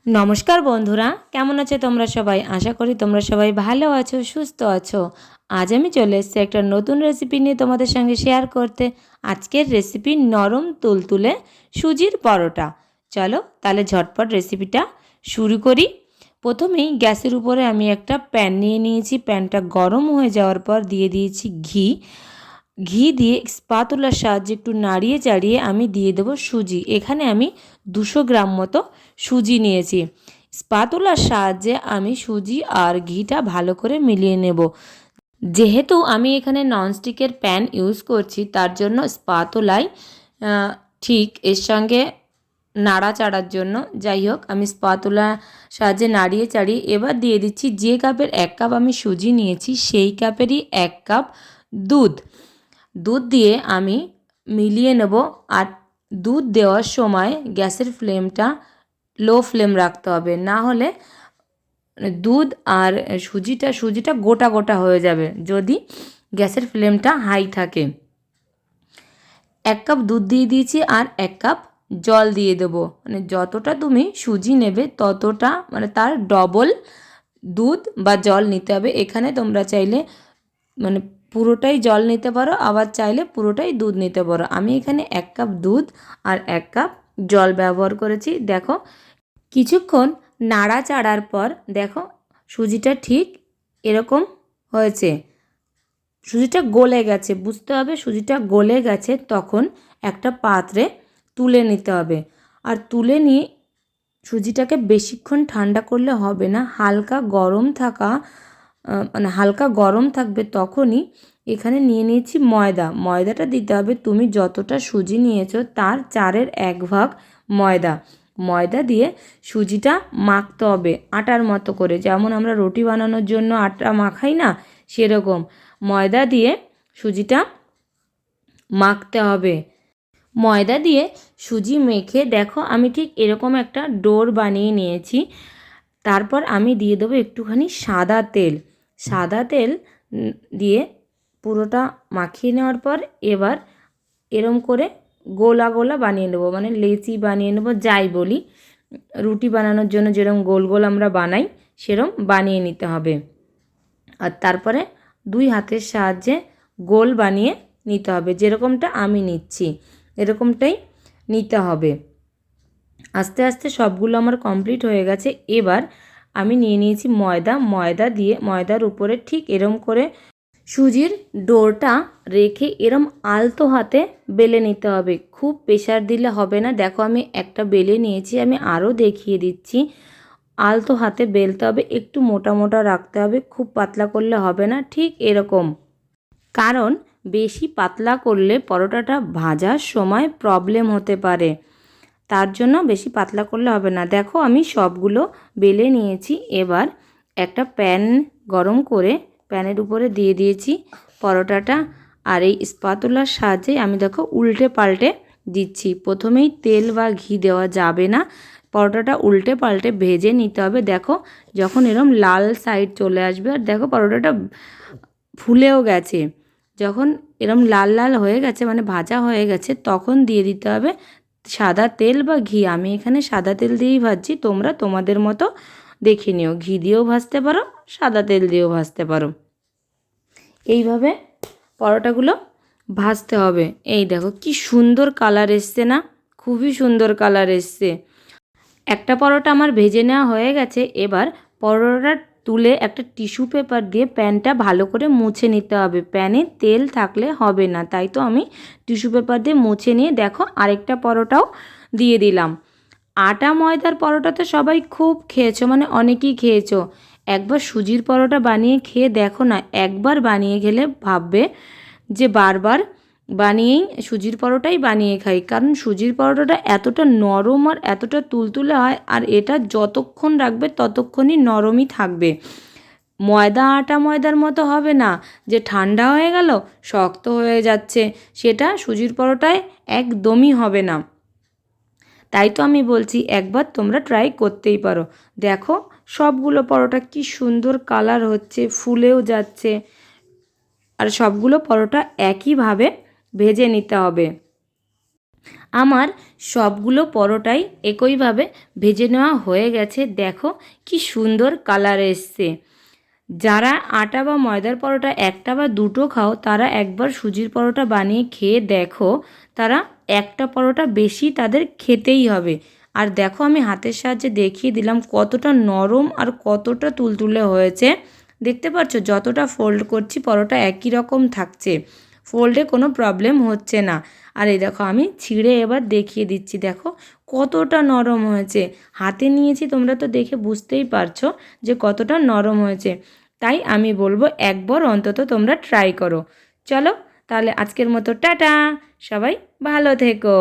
নমস্কার বন্ধুরা, কেমন আছো তোমরা সবাই? আশা করি তোমরা সবাই ভালো আছো, সুস্থ আছো। আজ আমি চলে এসেছি একটা নতুন রেসিপি নিয়ে তোমাদের সঙ্গে শেয়ার করতে। আজকের রেসিপি নরম তুলতুলে সুজির পরোটা। চলো তাহলে ঝটপট রেসিপিটা শুরু করি। প্রথমেই গ্যাসের উপরে আমি একটা প্যান নিয়ে নিয়েছি। প্যানটা গরম হয়ে যাওয়ার পর দিয়ে দিয়েছি ঘি। ঘি দিয়ে স্পাতুলার সাহায্যে একটু নাড়িয়ে চাড়িয়ে আমি দিয়ে দেবো সুজি। এখানে আমি 200 গ্রাম মতো সুজি নিয়েছি। স্পাতুলার সাহায্যে আমি সুজি আর ঘিটা ভালো করে মিলিয়ে নেব। যেহেতু আমি এখানে ননস্টিকের প্যান ইউজ করছি, তার জন্য স্পাতুলাই ঠিক এর সঙ্গে নাড়াচাড়ার জন্য, যাই হোক, আমি স্পাতুলা সাহায্যে নাড়িয়ে চাড়িয়ে এবার দিয়ে দিচ্ছি যে কাপের 1 কাপ আমি সুজি নিয়েছি সেই কাপেরই 1 কাপ দুধ। দুধ দিয়ে আমি মিলিয়ে নেব। আর দুধ দেওয়ার সময় গ্যাসের ফ্লেমটা লো ফ্লেম রাখতে হবে, না হলে দুধ আর সুজিটা গোটা গোটা হয়ে যাবে যদি গ্যাসের ফ্লেমটা হাই থাকে। 1 কাপ দুধ দিয়ে দিয়েছি আর 1 কাপ জল দিয়ে দেবো। মানে যতটা তুমি সুজি নেবে ততটা, মানে তার ডবল দুধ বা জল নিতে হবে। এখানে তোমরা চাইলে মানে পুরোটাই জল নিতে পারো, আবার চাইলে পুরোটাই দুধ নিতে পারো। আমি এখানে 1 কাপ দুধ আর 1 কাপ জল ব্যবহার করেছি। দেখো, কিছুক্ষণ নাড়াচাড়ার পর দেখো সুজিটা ঠিক এরকম হয়েছে। সুজিটা গলে গেছে, বুঝতে হবে সুজিটা গলে গেছে। তখন একটা পাত্রে তুলে নিতে হবে। আর তুলে নিয়ে সুজিটাকে বেশিক্ষণ ঠান্ডা করলে হবে না, হালকা গরম মানে হালকা গরম থাকবে তখনই এখানে নিয়ে নিয়েছি ময়দা। ময়দাটা দিতে হবে তুমি যতটা সুজি নিয়েছো তার 4-এর 1 ভাগ ময়দা। ময়দা দিয়ে সুজিটা মাখতে হবে আটার মতো করে, যেমন আমরা রুটি বানানোর জন্য আটা মাখাই না, সেরকম ময়দা দিয়ে সুজিটা মাখতে হবে। ময়দা দিয়ে সুজি মেখে দেখো আমি ঠিক এরকম একটা ডোর বানিয়ে নিয়েছি। তারপর আমি দিয়ে দেবো একটুখানি সাদা তেল। সাদা তেল দিয়ে পুরোটা মাখিয়ে নেওয়ার পর এবার এরম করে গোলা গোলা বানিয়ে নেবো, মানে লেচি বানিয়ে নেবো, যাই বলি। রুটি বানানোর জন্য যেরকম গোল গোল আমরা বানাই সেরম বানিয়ে নিতে হবে। আর তারপরে 2 হাতের সাহায্যে গোল বানিয়ে নিতে হবে, যেরকমটা আমি নিচ্ছি এরকমটাই নিতে হবে। আস্তে আস্তে সবগুলো আমার কমপ্লিট হয়ে গেছে। এবার আমি নিয়ে নিয়েছি ময়দা দিয়ে ময়দার উপরে ঠিক এরম করে সুজির ডোরটা রেখে এরম আলতো হাতে বেলে নিতে হবে, খুব প্রেশার দিলে হবে না। দেখো আমি একটা বেলে নিয়েছি, আমি আরও দেখিয়ে দিচ্ছি। আলতো হাতে বেলতে হবে, একটু মোটা মোটা রাখতে হবে, খুব পাতলা করলে হবে না, ঠিক এরকম। কারণ বেশি পাতলা করলে পরোটাটা ভাজার সময় প্রবলেম হতে পারে, তার জন্য বেশি পাতলা করলে হবে না। দেখো আমি সবগুলো বেলে নিয়েছি। এবার একটা প্যান গরম করে প্যানের উপরে দিয়ে দিয়েছি পরোটাটা। আর এই স্পাতুলার সাহায্যে আমি দেখো উল্টে পাল্টে দিচ্ছি। প্রথমেই তেল বা ঘি দেওয়া যাবে না, পরোটাটা উল্টে পাল্টে ভেজে নিতে হবে। দেখো যখন এরম লাল সাইড চলে আসবে, আর দেখো পরোটাটা ফুলেও গেছে, যখন এরম লাল লাল হয়ে গেছে মানে ভাজা হয়ে গেছে, তখন দিয়ে দিতে হবে সাদা তেল বা ঘি। আমি এখানে সাদা তেল দিয়েই ভাজছি, তোমরা তোমাদের মতো দেখে নিও, ঘি দিয়েও ভাজতে পারো, সাদা তেল দিয়েও ভাজতে পারো। এইভাবে পরোটাগুলো ভাজতে হবে। এই দেখো কি সুন্দর কালার এসছে না, খুবই সুন্দর কালার এসছে। একটা পরোটা আমার ভেজে নেওয়া হয়ে গেছে। এবার পরোটা তুলে একটা টিস্যু পেপার দিয়ে প্যানটা ভালো করে মুছে নিতে হবে। প্যানে তেল থাকলে হবে না, তাই তো আমি টিস্যু পেপার দিয়ে মুছে নিয়ে দেখো আরেকটা পরোটাও দিয়ে দিলাম। আটা ময়দার পরোটা তো সবাই খুব খেয়েছো, মানে অনেকেই খেয়েছো। একবার সুজির পরোটা বানিয়ে খেয়ে দেখো না, একবার বানিয়ে খেলে ভাববে যে বারবার বানিয়েই সুজির পরোটাই বানিয়ে খাই। কারণ সুজির পরোটাটা এতটা নরম আর এতটা তুলতুলে হয়, আর এটা যতক্ষণ রাখবে ততক্ষণই নরমই থাকবে। আটা ময়দার মতো হবে না যে ঠান্ডা হয়ে গেল শক্ত হয়ে যাচ্ছে, সেটা সুজির পরোটায় একদমই হবে না। তাই তো আমি বলছি একবার তোমরা ট্রাই করতেই পারো। দেখো সবগুলো পরোটা কি সুন্দর কালার হচ্ছে, ফুলেও যাচ্ছে। আর সবগুলো পরোটা একইভাবে ভেজে নিতে হবে। আমার সবগুলো পরোটাই একইভাবে ভেজে নেওয়া হয়ে গেছে। দেখো কি সুন্দর কালার এসছে। যারা আটা বা ময়দার পরোটা একটা বা দুটো খাও তারা একবার সুজির পরোটা বানিয়ে খেয়ে দেখো, তারা একটা পরোটা বেশি তাদের খেতেই হবে। আর দেখো আমি হাতের সাহায্যে দেখিয়ে দিলাম কতটা নরম আর কতটা তুলতুলে হয়েছে। দেখতে পাচ্ছ যতটা ফোল্ড করছি পরোটা একই রকম থাকছে, ফোল্ডে কোনো প্রবলেম হচ্ছে না। আর এই দেখো আমি ছিঁড়ে এবার দেখিয়ে দিচ্ছি, দেখো কতটা নরম হয়েছে। হাতে নিয়েছি, তোমরা তো দেখে বুঝতেই পারছো যে কতটা নরম হয়েছে। তাই আমি বলবো একবার অন্তত তোমরা ট্রাই করো। চলো তাহলে আজকের মতো টাটা, সবাই ভালো থেকো।